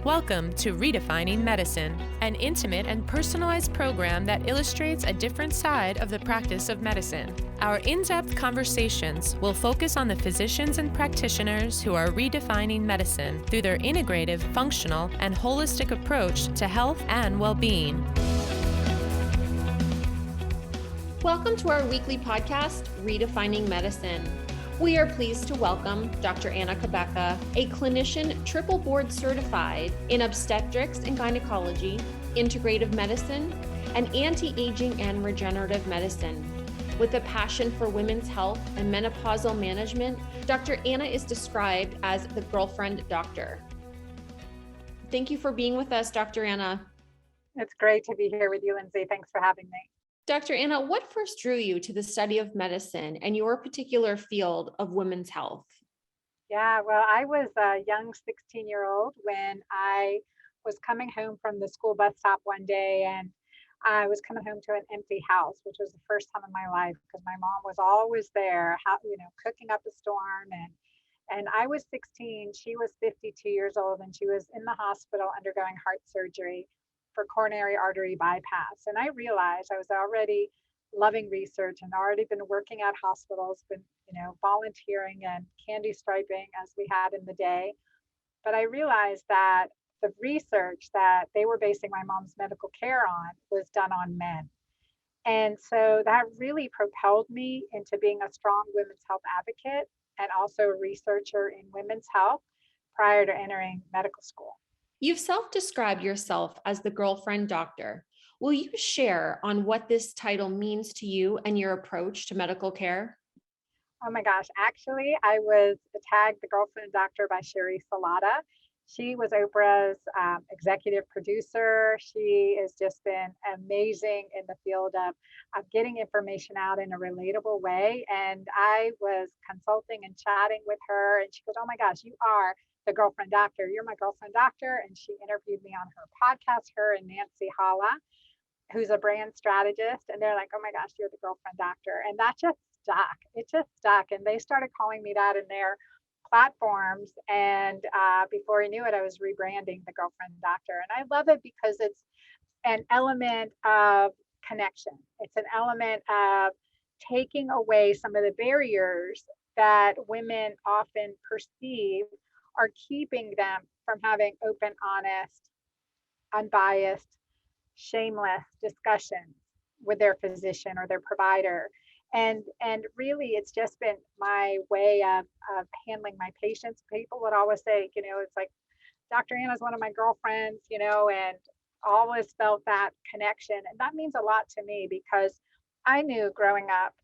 Welcome to Redefining Medicine, an intimate and personalized program that illustrates a different side of the practice of medicine. Our in-depth conversations will focus on the physicians and practitioners who are redefining medicine through their integrative, functional, and holistic approach to health and well-being. Welcome to our weekly podcast, Redefining Medicine. We are pleased to welcome Dr. Cabeca, a clinician triple board certified in obstetrics and gynecology, integrative medicine, and anti-aging and regenerative medicine. With a passion for women's health and menopausal management, Dr. Anna is described as the girlfriend doctor. Thank you for being with us, Dr. Anna. It's great to be here with you, Lindsay. Thanks for having me. Dr. Anna, what first drew you to the study of medicine and your particular field of women's health? Yeah, well, I was a young 16-year-old when I was coming home from the school bus stop one day, and I was coming home to an empty house, which was the first time in my life because my mom was always there, cooking up a storm. And I was 16, she was 52 years old, and she was in the hospital undergoing heart surgery for coronary artery bypass. And I realized I was already loving research and already been working at hospitals, been, volunteering and candy striping as we had in the day. But I realized that the research that they were basing my mom's medical care on was done on men. And so that really propelled me into being a strong women's health advocate and also a researcher in women's health prior to entering medical school. You've self-described yourself as the girlfriend doctor. Will you share on what this title means to you and your approach to medical care? Oh my gosh, actually, I was tagged the girlfriend doctor by Sherry Salata. She was Oprah's executive producer. She has just been amazing in the field of getting information out in a relatable way. And I was consulting and chatting with her, and she goes, "Oh my gosh, you are the girlfriend doctor. You're my girlfriend doctor." And she interviewed me on her podcast, her and Nancy Halla, who's a brand strategist. And they're like, "Oh my gosh, you're the girlfriend doctor." And that just stuck. It just stuck. And they started calling me that in their platforms. And before I knew it, I was rebranding the girlfriend doctor. And I love it because it's an element of connection. It's an element of taking away some of the barriers that women often perceive are keeping them from having open, honest, unbiased, shameless discussions with their physician or their provider. And really, it's just been my way of handling my patients. People would always say, it's like, "Dr. Anna's one of my girlfriends," and always felt that connection. And that means a lot to me because I knew growing up,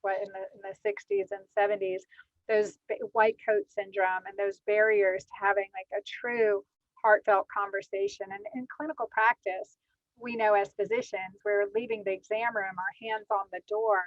what in the 60s and 70s, those white coat syndrome and those barriers to having like a true heartfelt conversation. And in clinical practice, we know as physicians, we're leaving the exam room, our hands on the door,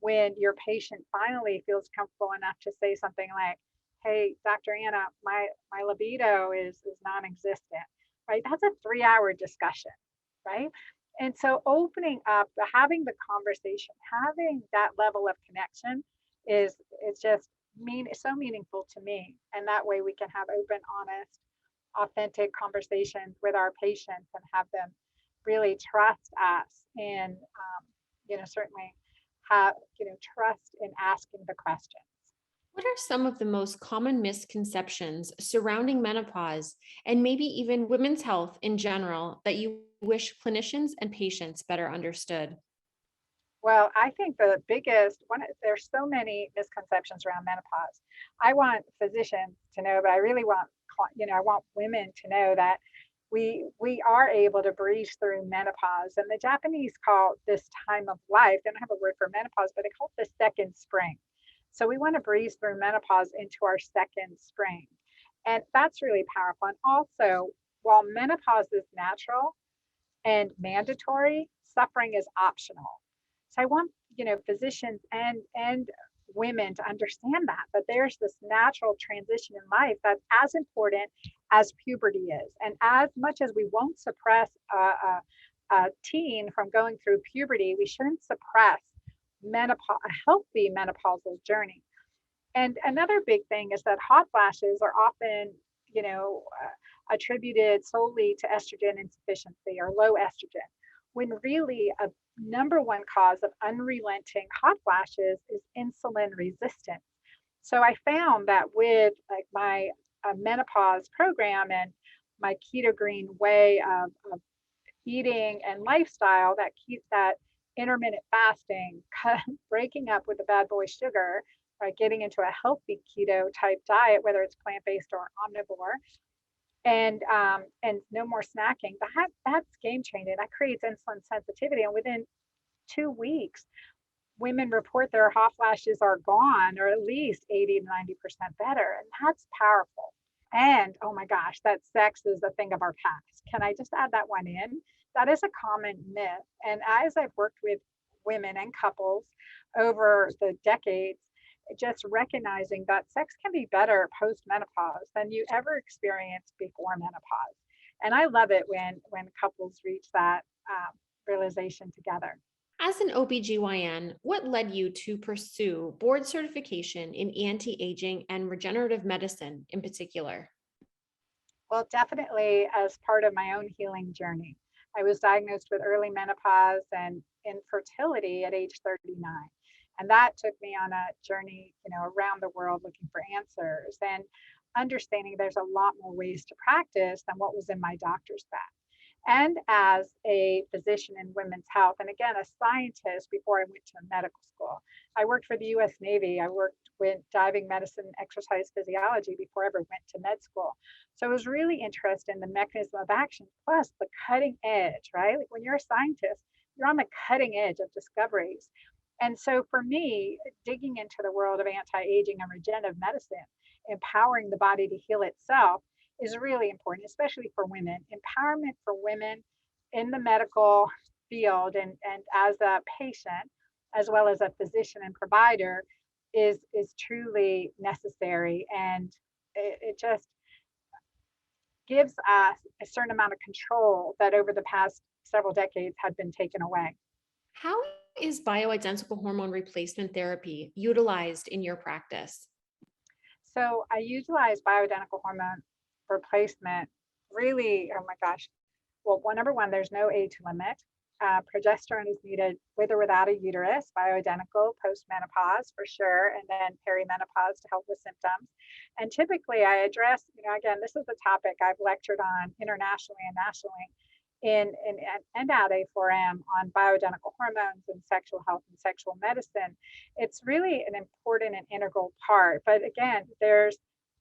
when your patient finally feels comfortable enough to say something like, "Hey, Dr. Anna, my libido is non-existent," right? That's a 3-hour discussion, right? And so opening up, having the conversation, having that level of connection is just so meaningful to me. And that way we can have open, honest, authentic conversations with our patients and have them really trust us and, certainly have, trust in asking the questions. What are some of the most common misconceptions surrounding menopause and maybe even women's health in general that you wish clinicians and patients better understood? Well, I think the biggest one, there's so many misconceptions around menopause. I want physicians to know, but I really want, I want women to know that we are able to breeze through menopause. And the Japanese call this time of life, they don't have a word for menopause, but they call it the second spring. So we want to breeze through menopause into our second spring. And that's really powerful. And also, while menopause is natural and mandatory, suffering is optional. So I want, physicians and women to understand that there's this natural transition in life that's as important as puberty is. And as much as we won't suppress a teen from going through puberty, we shouldn't suppress a healthy menopausal journey. And another big thing is that hot flashes are often, attributed solely to estrogen insufficiency or low estrogen, when really a number one cause of unrelenting hot flashes is insulin resistance. So I found that with like my menopause program and my keto-green way of eating and lifestyle that keeps that intermittent fasting, breaking up with the bad boy sugar, right, getting into a healthy keto type diet, whether it's plant-based or omnivore, and no more snacking. That's game changing. That creates insulin sensitivity, and within 2 weeks, women report their hot flashes are gone, or at least 80 to 90% better, and that's powerful. And oh my gosh, that sex is a thing of our past. Can I just add that one in? That is a common myth. And as I've worked with women and couples over the decades, just recognizing that sex can be better post menopause than you ever experienced before menopause. And I love it when couples reach that realization together. As an OBGYN, what led you to pursue board certification in anti-aging and regenerative medicine in particular? Well, definitely as part of my own healing journey. I was diagnosed with early menopause and infertility at age 39. And that took me on a journey, around the world looking for answers and understanding there's a lot more ways to practice than what was in my doctor's bag. And as a physician in women's health, and again, a scientist before I went to medical school. I worked for the US Navy. I worked with diving medicine, exercise physiology before I ever went to med school. So I was really interested in the mechanism of action, plus the cutting edge, right? Like when you're a scientist, you're on the cutting edge of discoveries. And so for me, digging into the world of anti-aging and regenerative medicine, empowering the body to heal itself is really important, especially for women. Empowerment for women in the medical field and as a patient, as well as a physician and provider, is truly necessary. And it just gives us a certain amount of control that over the past several decades had been taken away. How is bioidentical hormone replacement therapy utilized in your practice? So I utilize bioidentical hormone replacement really, oh my gosh. Well, number one, there's no age limit. Progesterone is needed with or without a uterus, bioidentical, postmenopause for sure, and then perimenopause to help with symptoms. And typically I address, again, this is a topic I've lectured on internationally and nationally and at A4M on bioidentical hormones and sexual health and sexual medicine. It's really an important and integral part. But again,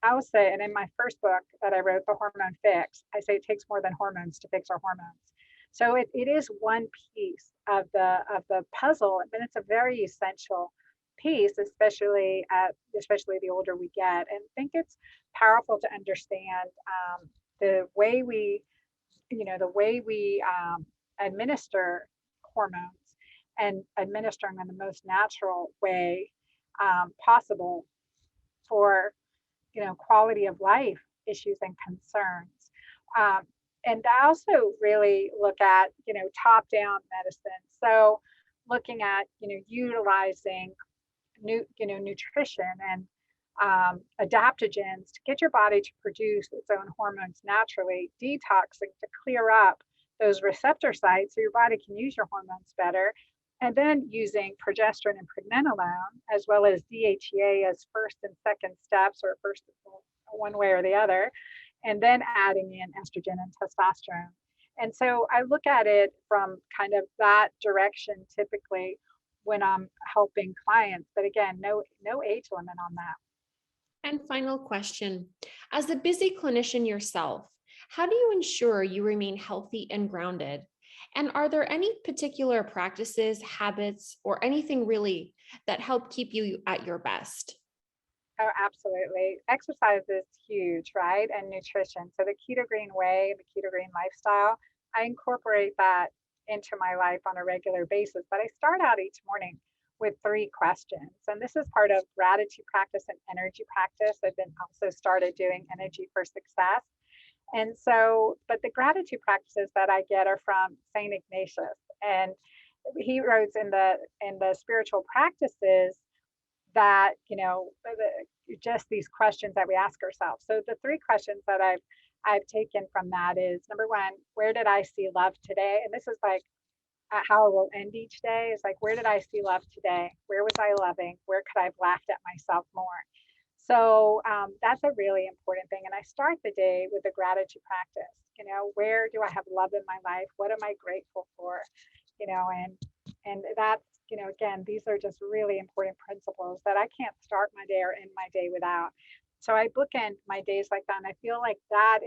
I will say, and in my first book that I wrote, The Hormone Fix, I say it takes more than hormones to fix our hormones. So it is one piece of the puzzle, but it's a very essential piece, especially the older we get. And I think it's powerful to understand the way we administer hormones and administering in the most natural way possible for quality of life issues and concerns. And I also really look at top-down medicine. So looking at utilizing nutrition and adaptogens to get your body to produce its own hormones naturally, detoxing to clear up those receptor sites so your body can use your hormones better, and then using progesterone and pregnenolone as well as DHEA as first and second steps, or first one way or the other, and then adding in estrogen and testosterone. And so I look at it from kind of that direction typically when I'm helping clients, but again, no age limit on that. And final question, as a busy clinician yourself, how do you ensure you remain healthy and grounded? And are there any particular practices, habits, or anything really that help keep you at your best? Oh, absolutely. Exercise is huge, right? And nutrition. So the keto-green way, the keto-green lifestyle, I incorporate that into my life on a regular basis. But I start out each morning with 3 questions. And this is part of gratitude practice and energy practice. I've been also started doing energy for success. And so, but the gratitude practices that I get are from Saint Ignatius. And he wrote in the spiritual practices that, just these questions that we ask ourselves. So the 3 questions that I've I've taken from that is, number one, where did I see love today? And this is like how it will end each day, is like, where did I see love today? Where was I loving? Where could I have laughed at myself more? So that's a really important thing. And I start the day with a gratitude practice. Where do I have love in my life? What am I grateful for? And that's, again, these are just really important principles that I can't start my day or end my day without. So I bookend my days like that. And I feel like that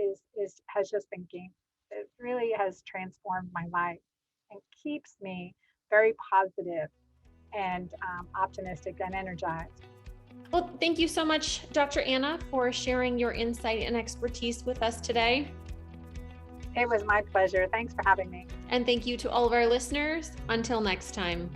has just been game. It really has transformed my life and keeps me very positive and optimistic and energized. Well, thank you so much, Dr. Anna, for sharing your insight and expertise with us today. It was my pleasure. Thanks for having me. And thank you to all of our listeners. Until next time.